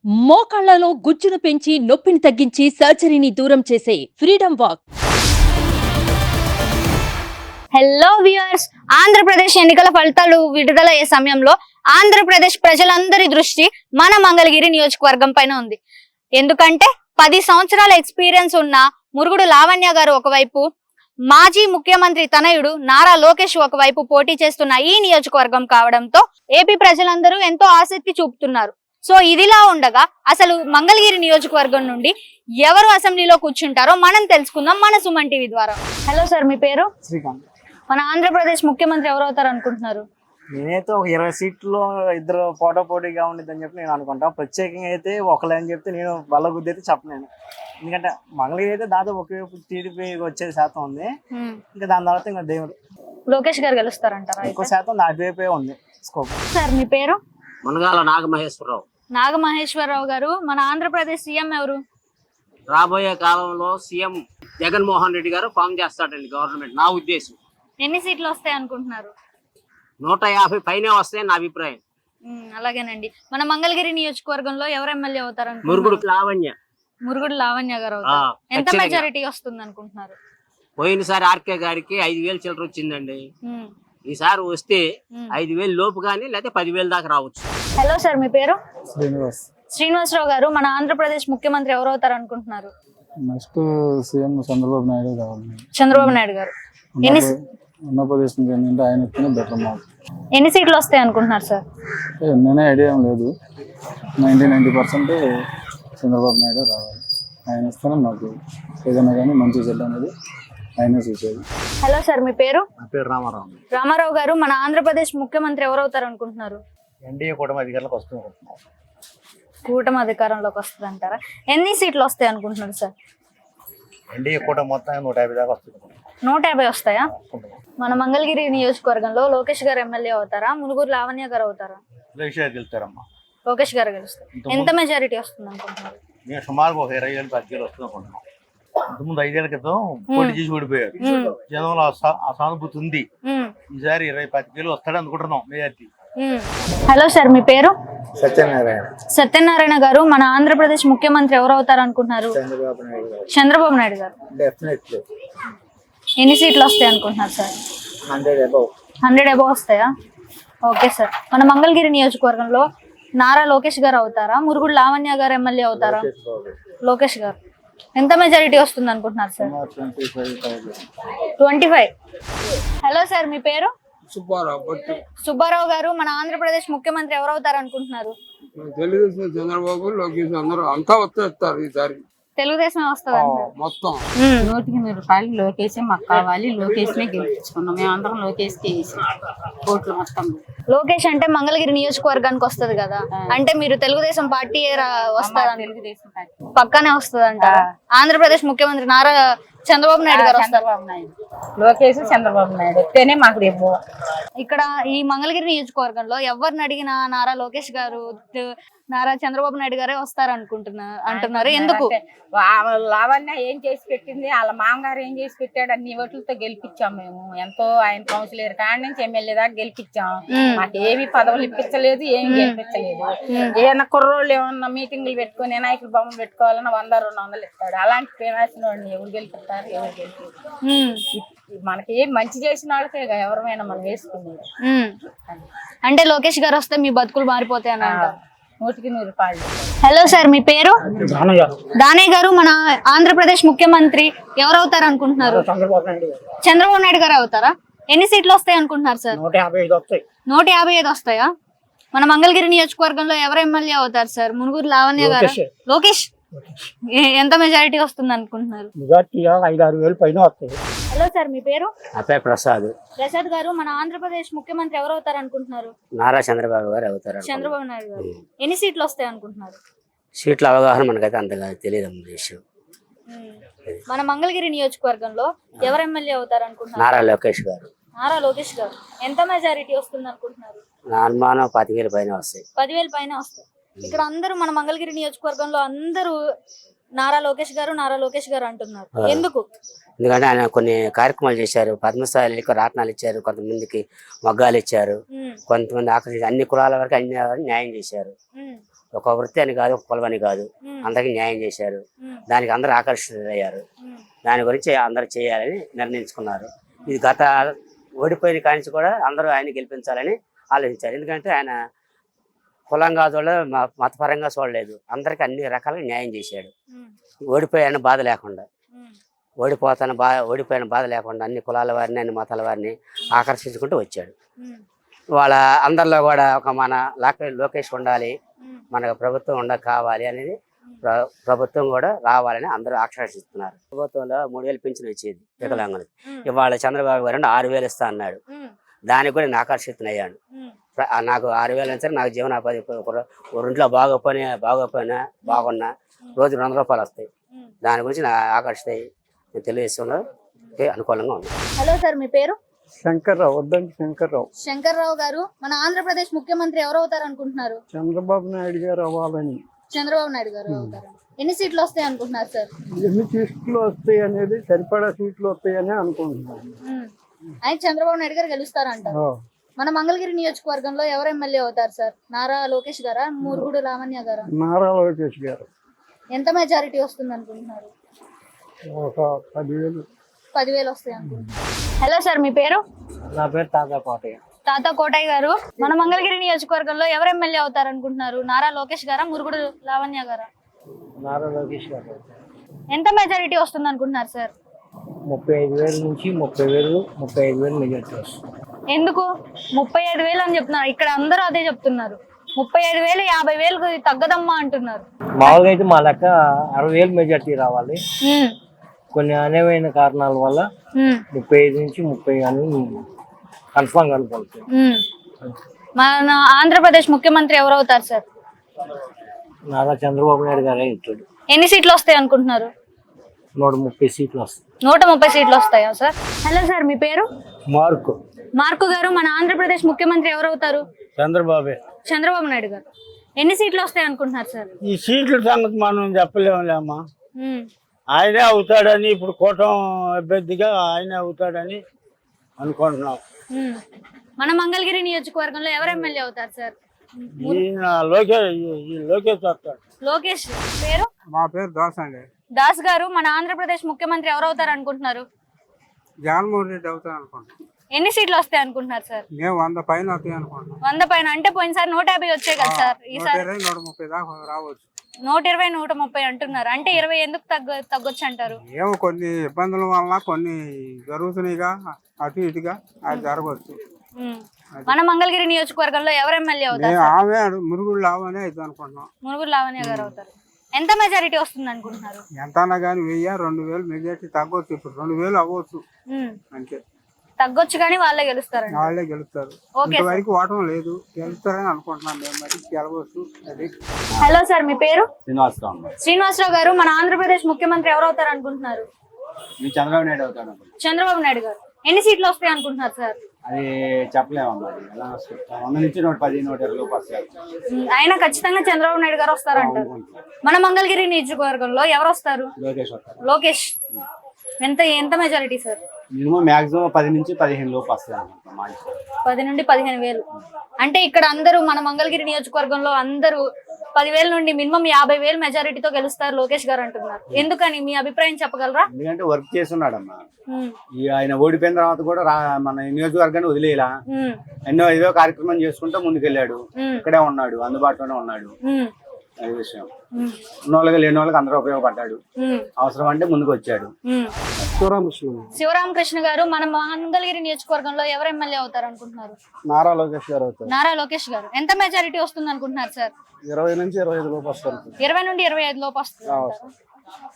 మోకాళ్లలో గుజ్జును పెంచి నొప్పిని తగ్గించి సర్జరీని దూరం చేసే freedom walk. Hello viewers, Andhra Pradesh ఎన్నికల ఫలితాలు విడుదల అయ్యే సమయంలో ఆంధ్రప్రదేశ్ ప్రజలందరి దృష్టి మన మంగళగిరి నియోజకవర్గం పైన ఉంది. ఎందుకంటే 10 సంవత్సరాల ఎక్స్పీరియన్స్ ఉన్న మురుగుడు లావణ్య గారు ఒకవైపు, మాజీ ముఖ్యమంత్రి తనయుడు నారా లోకేష్ ఒకవైపు పోటీ చేస్తున్న ఈ నియోజకవర్గం కావడంతో ఏపీ ప్రజలందరూ ఎంతో ఆసక్తి చూపుతున్నారు. సో ఇదిలా ఉండగా అసలు మంగళగిరి నియోజకవర్గం నుండి ఎవరు అసెంబ్లీలో కూర్చుంటారో మనం తెలుసుకుందాం మన సుమన్ టీవీ ద్వారా. హలో సార్, మీ పేరు? శ్రీకాంత్. మన ఆంధ్రప్రదేశ్ ముఖ్యమంత్రి ఎవరు అవుతారు అనుకుంటున్నారు? నేనైతే ఒక 20 సీట్లు ఇద్దరు పోటాపోటీగా ఉండిద్దని చెప్పి నేను అనుకుంటా. ప్రత్యేకంగా అయితే ఒకళ్ళని చెప్తే నేను బల్ల గుద్ది అయితే చెప్పలేను. ఎందుకంటే మంగళగిరి అయితే దాదాపు ఒకవైపు టీడీపీ వచ్చే శాతం ఉంది. ఇంకా దాని తర్వాత ఇంకా దేవుడు లోకేష్ గారు గెలుస్తారంటారా? ఎక్కువ శాతం దాటివైపే ఉంది స్కోప్. సార్, మీ పేరు? మునగాల నాగమహేశ్వరరావు. నాగమహేశ్వరరావు గారు, మన ఆంధ్రప్రదేశ్ సీఎం ఎవరు? రాబోయే కాలంలో సీఎం జగన్మోహన్ రెడ్డి గారు ఫామ్ చేస్తాడండి గవర్నమెంట్, నా ఉద్దేశం. ఎన్ని సీట్లు వస్తాయి అనుకుంటున్నారు? 150 పైనే వస్తాయి నా అభిప్రాయం. అలాగేనండి. మన మంగళగిరి నియోజకవర్గంలో ఎవరు ఎమ్మెల్యే అవుతారు? మురుగుడు లావణ్య. మురుగుడు లావణ్య గారు అవుతారు. ఎంత మెజారిటీ వస్తుంది అనుకుంటున్నారు? పోయినసారి ఆర్కే గారికి 5,000 చిల్లర వచ్చిందండి. ఈసారి వస్తే 5,000 లోపు కానీ లేకపోతే 10,000 దాకా రావచ్చు. హలో సార్, మీ పేరు? శ్రీనివాస్. శ్రీనివాసరావు గారు, మన ఆంధ్రప్రదేశ్ ముఖ్యమంత్రి ఎవరు అవుతారు అనుకుంటున్నారు? నెక్స్ట్ సీఎం చంద్రబాబు నాయుడు కావాలి. చంద్రబాబు నాయుడు గారు. ఆంధ్రప్రదేశ్ నుంచి ఆయన ఎత్తున బెటర్ మాకు. ఎన్ని సీట్లు వస్తాయి అనుకుంటున్నారు సార్? నేనే ఐడియా ఏం లేదు. 90% చంద్రబాబు నాయుడు రావాలి. ఆయన ఇస్తేనే మాకు ఏదైనా కానీ మంచి చెడ్డ అనేది ఆయనే చూసేది. హలో సార్, మీ పేరు? నా పేరు రామారావు. రామారావు గారు, మన ఆంధ్రప్రదేశ్ ముఖ్యమంత్రి ఎవరు అవుతారు అనుకుంటున్నారు? ఎన్డీఏ కూటమి అధికారులకు వస్తున్నారు. కూటమి అధికారంలోకి వస్తుంది అంటారా? ఎన్ని సీట్లు వస్తాయి అనుకుంటున్నారు సార్? ఎన్డీఏ కూటమి మొత్తం 150 దాకా వస్తుంది. 150 వస్తాయా? మన మంగళగిరి నియోజకవర్గంలో లోకేష్ గారు ఎమ్మెల్యే అవుతారా, మునుగురు లావణ్య గారు అవుతారా? లోకేష్ గారు గెలుస్తారు. ఎంత మెజారిటీ వస్తుంది అనుకుంటున్నారు? నేను సుమారుగా ఒక 20,000-10,000 వస్తుంది అనుకుంటున్నాను. ఇంతకుముందు 5 ఏళ్ల క్రితం పోటీ చేసి ఓడిపోయారు. జనంలో ఆ సానుభూతి ఉంది. ఈసారి 20-10,000 వస్తాడు అనుకుంటున్నాం మెజారిటీ. హలో సార్, మీ పేరు? సత్యనారాయణ. సత్యనారాయణ గారు, మన ఆంధ్రప్రదేశ్ ముఖ్యమంత్రి ఎవరు అవుతారు అనుకుంటున్నారు? చంద్రబాబు నాయుడు గారు. డెఫినెట్లీ. ఎన్ని సీట్లు వస్తాయి అనుకుంటున్నారు సార్? 100 అబౌవ్ వస్తాయా? Okay sir. మన మంగళగిరి నియోజకవర్గంలో నారా లోకేష్ గారు అవుతారా, మురుగుడు లావణ్య గారు ఎమ్మెల్యే అవుతారా? లోకేష్ గారు. ఎంత మెజారిటీ వస్తుంది అనుకుంటున్నారు సార్? 25. హలో సార్, మీ పేరు? సుబ్బారావు గారు, మన ఆంధ్రప్రదేశ్ ముఖ్యమంత్రి ఎవరు అవుతారు అనుకుంటున్నారు? తెలుగుదేశం చంద్రబాబు, లోకేష్ అందరూ అంతా వచ్చేస్తారు. ఈసారి తెలుగుదేశం వస్తుంది మొత్తం 100% లోకేష్ మాకు కావాలి. లోకేష్ నే గెలిపించుకున్నాం. మేము అందరం లోకేష్ కి ఓట్లు మొత్తం. లోకేష్ అంటే మంగళగిరి నియోజకవర్గానికి వస్తది కదా, అంటే మీరు తెలుగుదేశం పార్టీ వస్తారా? తెలుగుదేశం పార్టీ పక్కనే వస్తుంది అంట. ఆంధ్రప్రదేశ్ ముఖ్యమంత్రి నారా చంద్రబాబు నాయుడు గారు వస్తారు. చంద్రబాబు నాయుడు, లోకేష్ చంద్రబాబు నాయుడు వస్తేనే మాకు రేపు. ఇక్కడ ఈ మంగళగిరి నియోజకవర్గంలో ఎవరిని అడిగినా నారా లోకేష్ గారు, నారా చంద్రబాబు నాయుడు గారే వస్తారు అంటున్నారు. ఎందుకు? లావణ్య ఏం చేసి పెట్టింది, వాళ్ళ మామగారు ఏం చేసి పెట్టాడు, అన్ని ఓట్లతో గెలిపించాం. మేము ఎంతో ఆయన కౌన్సిలర్ కాడి నుంచి ఎమ్మెల్యే దాకా గెలిపించాం. మాకు ఏమి పదవులు ఇప్పించలేదు, ఏమి గెలిపించలేదు. ఏమన్నా కుర్రోళ్ళు ఏమన్నా మీటింగ్లు పెట్టుకుని నాయకులు బొమ్మలు పెట్టుకోవాలన్నా 100-200 ఇస్తాడు. అలాంటి పేరాసిన వాడిని ఎవరు గెలిపిస్తారు? ఎవరు గెలిపి మనకి ఏం మంచి చేసిన వాళ్ళకే ఎవరైనా మనం వేసుకునేది. అంటే లోకేష్ గారు వస్తే మీ బతుకులు మారిపోతాయి అని అంటారు. 100%. హలో సార్, మీ పేరు? దానయ్య గారు, మన ఆంధ్రప్రదేశ్ ముఖ్యమంత్రి ఎవరు అవుతారు అనుకుంటున్నారు? చంద్రబాబు నాయుడు గారు అవుతారా? ఎన్ని సీట్లు వస్తాయి అనుకుంటున్నారు సార్? 155 వస్తాయా? మన మంగళగిరి నియోజకవర్గంలో ఎవరు ఎమ్మెల్యే అవుతారు సార్? మునుగురు లావణ్య గారు, లోకేష్. ఎంత మెజారిటీ వస్తుంది అనుకుంటున్నారు? 5-6 పైన వస్తాయి. హలో సార్, మీ పేరు? ప్రసాద్. ప్రసాద్ గారు, మన ఆంధ్రప్రదేశ్ ముఖ్యమంత్రి ఎవరు అవుతారు అనుకుంటున్నారు? నారా చంద్రబాబు గారు అవుతారు. చంద్రబాబు నాయుడు గారు. ఎన్ని సీట్లు వస్తాయి అనుకుంటున్నారు? సీట్ల అవగాహన మనకైతే అంతగా తెలియదు. మన మంగళగిరి నియోజకవర్గంలో ఎవరు ఎమ్మెల్యే అవుతారు అనుకుంటున్నారు? నారా లోకేష్ గారు. నారా లోకేష్ గారు. ఎంత మెజారిటీ వస్తుంది అనుకుంటున్నారు? నా అనుమానం 10,000 పైన వస్తాయి. 10,000 పైన వస్తాయి. ఇక్కడ అందరూ మన మంగళగిరి నియోజకవర్గంలో అందరూ నారా లోకేష్ గారు అంటున్నారు. ఎందుకు? ఎందుకంటే ఆయన కొన్ని కార్యక్రమాలు చేశారు. పద్మశాలికి రాట్నాలు ఇచ్చారు, కొంతమందికి మగ్గాలు ఇచ్చారు, కొంతమంది ఆకర్షించి అన్ని కులాల వరకు అన్ని న్యాయం చేశారు. ఒక వృత్తి అని కాదు, ఒక కులం అని కాదు, అందరికీ న్యాయం చేశారు. దానికి అందరూ ఆకర్షితులయ్యారు. దాని గురించి అందరూ చేయాలని నిర్ణయించుకున్నారు. ఇది గత ఓడిపోయిన కానించి కూడా అందరూ ఆయన గెలిపించాలని ఆలోచించారు. ఎందుకంటే ఆయన కులంగా చూడలేదు, మతపరంగా చూడలేదు, అందరికీ అన్ని రకాలుగా న్యాయం చేశాడు. ఓడిపోయాన బాధ లేకుండా, ఓడిపోయిన బాధ లేకుండా అన్ని కులాల వారిని, అన్ని మతాల వారిని ఆకర్షించుకుంటూ వచ్చాడు. వాళ్ళ అందరిలో కూడా ఒక మన లోకేష్ ఉండాలి, మనకు ప్రభుత్వం కావాలి అనేది ప్రభుత్వం కూడా రావాలని అందరూ ఆకర్షిస్తున్నారు. ప్రభుత్వంలో 3,000 పింఛన్ వచ్చేది వికలాంగులకు. ఇవాళ చంద్రబాబు గారు 6,000 ఇస్తా అన్నాడు. దానికి కూడా నేను ఆకర్షితులయ్యాను. నాకు 6,000 సరే నాకు జీవనోపాధి, ఒంట్లో బాగోపోయినా బాగున్నా రోజు 200 రూపాయలు వస్తాయి. దాని గురించి నా ఆకర్షితాయి తెలుగుదేశంలో అనుకూలంగా ఉంది. హలో సార్, మీ పేరు? శంకర్రావు, వద్దండి శంకర్రావు. శంకర్రావు గారు, మన ఆంధ్రప్రదేశ్ ముఖ్యమంత్రి ఎవరు అవుతారు అనుకుంటున్నారు? చంద్రబాబు నాయుడు గారు అవ్వాలని. చంద్రబాబు నాయుడు గారు అవుతారు. ఎన్ని సీట్లు వస్తాయి అనుకుంటున్నారు సార్? ఎన్ని సీట్లు వస్తాయి అనేది సరిపడా సీట్లు వస్తాయని అనుకుంటున్నాను. అయితే చంద్రబాబు నాయుడు గారు గెలుస్తారంటారు. మన మంగళగిరి నియోజకవర్గంలో ఎవరు ఎమ్మెల్యే అవుతారు సార్? నారా లోకేష్ గారా, మురుగుడు లావణ్య గారా? నారా లోకేష్ గారు. ఎంత మెజారిటీ వస్తుంది అనుకుంటున్నారు? ఒక 10,000 వస్తాయి అనుకుంటున్నారు. హలో సార్, మీ పేరు? నా పేరు తాతా కోటయ్య. తాత కోటయ్య గారు, మన మంగళగిరి నియోజకవర్గంలో ఎవరు ఎమ్మెల్యే అవుతారు అనుకుంటున్నారు? నారా లోకేష్ గారా, మురుగుడు లావణ్య గారా? నారా లోకేష్ గారు. ఎంత మెజారిటీ వస్తుంది అనుకుంటున్నారు సార్? 35,000 నుంచి 35,000 మెజార్టీ వస్తుంది. ఎందుకు 35,000 అని చెప్తున్నారు? ఇక్కడ అందరూ అదే చెప్తున్నారు. 35,000 50,000 తగ్గదమ్మా అంటున్నారు. మామూలుగా అయితే మా లెక్క 60,000 మెజార్టీ రావాలి. కొన్ని అనేవైన కారణాల వల్ల 35 నుంచి 30 అని కన్ఫర్మ్ అనుకుంటున్నాను. మన ఆంధ్రప్రదేశ్ ముఖ్యమంత్రి ఎవరు అవుతారు సార్? నారా చంద్రబాబు నాయుడు గారే ఇచ్చాడు. ఎన్ని సీట్లు వస్తాయి అనుకుంటున్నారు? 130 సీట్లు వస్తాయి. 130 సీట్లు వస్తాయా సార్? హలో సార్, మీ పేరు? మార్కు. మార్కు గారు, మన ఆంధ్రప్రదేశ్ ముఖ్యమంత్రి ఎవరు అవుతారు? చంద్రబాబు నాయుడు గారు. ఎన్ని సీట్లు వస్తాయి అనుకుంటున్నారు సార్? ఈ సీట్ల సంగతి మనం చెప్పలేములేమ్మా. ఆయనే అవుతాడని, ఇప్పుడు కూటమి అభ్యర్థిగా ఆయనే అవుతాడని అనుకుంటున్నాం. మన మంగళగిరి నియోజకవర్గంలో ఎవరు ఎమ్మెల్యే అవుతారు సార్? లోకేష్ వస్తాడు. లోకేష్. పేరు? మా పేరు దాస్ అండి. దాస్ గారు, మన ఆంధ్రప్రదేశ్ ముఖ్యమంత్రి ఎవరు అవుతారు అనుకుంటున్నారు? జగన్మోహన్ రెడ్డి అవుతాను అనుకుంటున్నాను. ఎన్ని సీట్లు వస్తాయి అనుకుంటున్నారు సార్? మేము 100 పైన వస్తాయి అనుకుంటున్నాం. 100 పైన అంటే పోయినసారి 150 వచ్చాయి కదా సార్, ఈసారి 130 దాకా రావచ్చు. 120 130 అంటున్నారు. అంటే 20 ఎందుకు తగ్గొచ్చు అంటారు? ఏమో కొన్ని ఇబ్బందుల వల్ల కొన్ని జరుగుతున్నాయిగా, అటు ఇటుగా అది జరగవచ్చు. మన మంగళగిరి నియోజకవర్గంలో ఎవరు ఎమ్మెల్యే అవుతారు? ఆమె మురుగుడు లావనే అవుతుంది అనుకుంటున్నాం. మురుగుడు లావణ్య గారు అవుతారు. ఎంత మెజారిటీ వస్తుంది అనుకుంటున్నారు? ఎంత అన్నా కానీ 1000-2000 మెజారిటీ తగ్గొచ్చు. ఇప్పుడు 2000 అవ్వచ్చు అంతే. తగ్గొచ్చు కానీ వాళ్ళే గెలుస్తారు. వాళ్ళే గెలుస్తారు. ఇంతవరకు ఓటం లేదు, గెలుస్తారని అనుకుంటున్నాం. మేము మరి గెలవచ్చు. అది. హలో సార్, మీ పేరు? శ్రీనివాసరావు. శ్రీనివాసరావు గారు, మన ఆంధ్రప్రదేశ్ ముఖ్యమంత్రి ఎవరు అవుతారు అనుకుంటున్నారు? చంద్రబాబు నాయుడు అవుతాడు. చంద్రబాబు నాయుడు గారు. ఎన్ని సీట్లు వస్తాయి అనుకుంటున్నారు సార్? అది చెప్పలేమమ్మా. 100 నుంచి 110, 120 లోపు వస్తాయి. ఆయన ఖచ్చితంగా చంద్రబాబు నాయుడు గారు వస్తారంటారు. మన మంగళగిరి నియోజకవర్గంలో ఎవరు వస్తారు? లోకేష్ వస్తాడు. లోకేష్. ఎంత మెజారిటీ సార్? మినిమం మాక్సిమం 10 నుంచి 15 లోపు వస్తాయి అనుకుంటున్నాం. 10 నుండి 15,000. అంటే ఇక్కడ అందరూ మన మంగళగిరి నియోజకవర్గంలో అందరూ 10,000 నుండి మినిమం 50,000 మెజారిటీతో గెలుస్తారు లోకేష్ గారు అంటున్నారు. ఎందుకని, మీ అభిప్రాయం చెప్పగలరా? ఎందుకంటే వర్క్ చేస్తున్నాడమ్మా. ఆయన ఓడిపోయిన తర్వాత కూడా మన నియోజకవర్గాన్ని వదిలేలా ఎన్నో కార్యక్రమం చేసుకుంటూ ముందుకెళ్ళాడు. ఇక్కడే ఉన్నాడు, అందుబాటులోనే ఉన్నాడు. అది విషయం. ఉన్నోళ్ళకి లేని వాళ్ళకి అందరూ ఉపయోగపడ్డాడు. అవసరం అంటే ముందుకు వచ్చాడు. శివరామకృష్ణ గారు, మన మంగళగిరి నియోజకవర్గంలో ఎవరు ఎమ్మెల్యే అవుతారు అనుకుంటున్నారు? నారా లోకేష్ గారు అవుతారు. నారా లోకేష్ గారు. ఎంత మెజారిటీ వస్తుంది అనుకుంటున్నారు సార్? 20 నుంచి 25 లోపు వస్తారు. 20 నుండి 25 లోపు వస్తుంది.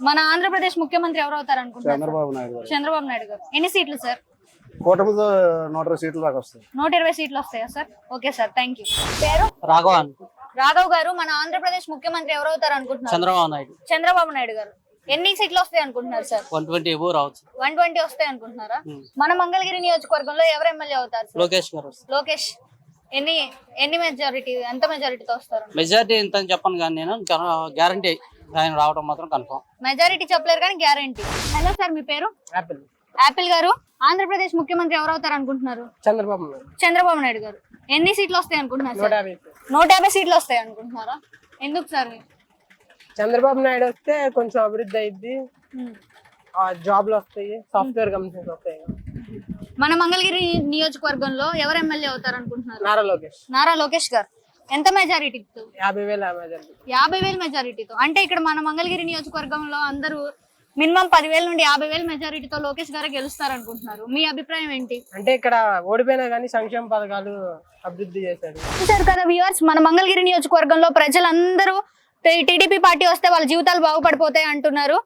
మన ఆంధ్రప్రదేశ్ ముఖ్యమంత్రి ఎవరు అవుతారు అనుకుంటున్నారు? చంద్రబాబు నాయుడు గారు. చంద్రబాబు నాయుడు గారు. ఎన్ని సీట్లు సార్? కూటమితో 120 సీట్లు దాకా వస్తాయి. 120 సీట్లు వస్తాయా sir? Okay sir, thank you. పేరు? రాఘవన్. రాఘవ్ గారు, మన ఆంధ్రప్రదేశ్ ముఖ్యమంత్రి ఎవరు అవుతారు అనుకుంటున్నారు? చంద్రబాబు నాయుడు. చంద్రబాబు నాయుడు గారు. ఎన్ని సీట్లు వస్తాయి అనుకుంటున్నారు సార్? 120 ఎబో రావచ్చు. 120 వస్తాయి అనుకుంటున్నారా? మన మంగళగిరి నియోజకవర్గంలో ఎవరు ఎమ్మెల్యే అవుతారు సార్? లోకేష్ గారు. లోకేష్. ఎన్ని మెజారిటీ, ఎంత మెజారిటీతో వస్తారు? మెజారిటీ ఎంత అని చెప్పను కానీ నేను గ్యారంటీ ఆయన రావడం మాత్రం కన్ఫర్మ్. మెజారిటీ చెప్పలేరు కానీ గ్యారంటీ. హలో సార్, మీ పేరు? యాపిల్ గారు, ఆంధ్రప్రదేశ్ ముఖ్యమంత్రి ఎవరు అవుతారు అనుకుంటున్నారు? చంద్రబాబు నాయుడు. చంద్రబాబు నాయుడు గారు. ఎన్ని సీట్లు వస్తాయి అనుకుంటున్నారు సార్? 150 సీట్లు వస్తాయి అనుకుంటున్నారా? ఎందుకు సార్? చంద్రబాబు నాయుడు వస్తే కొంచెం అభివృద్ధి అయింది, జాబ్లు వస్తాయి, సాఫ్ట్వేర్ కంపెనీస్ వస్తాయి. మన మంగళగిరి నియోజకవర్గంలో ఎవరు ఎమ్మెల్యే అవుతారు అనుకుంటున్నారు? నారా లోకేష్. నారా లోకేష్ గారు. ఎంత మెజారిటీతో? 50,000 50,000 మెజారిటీతో. అంటే ఇక్కడ మన మంగళగిరి నియోజకవర్గంలో అందరూ మినిమం 10,000 నుండి 50,000 మెజారిటీతో లోకేష్ గారు గెలుస్తారు అనుకుంటున్నారు. మీ అభిప్రాయం ఏంటి? అంటే ఇక్కడ ఓడిపోయినా కానీ సంక్షేమ పథకాలు అభివృద్ధి చేశాడు. చూశారు కదా వ్యూవర్స్, మన మంగళగిరి నియోజకవర్గంలో ప్రజలందరూ టీడీపీ పార్టీ వస్తే వాళ్ళ జీవితాలు బాగుపడిపోతాయి అంటున్నారు.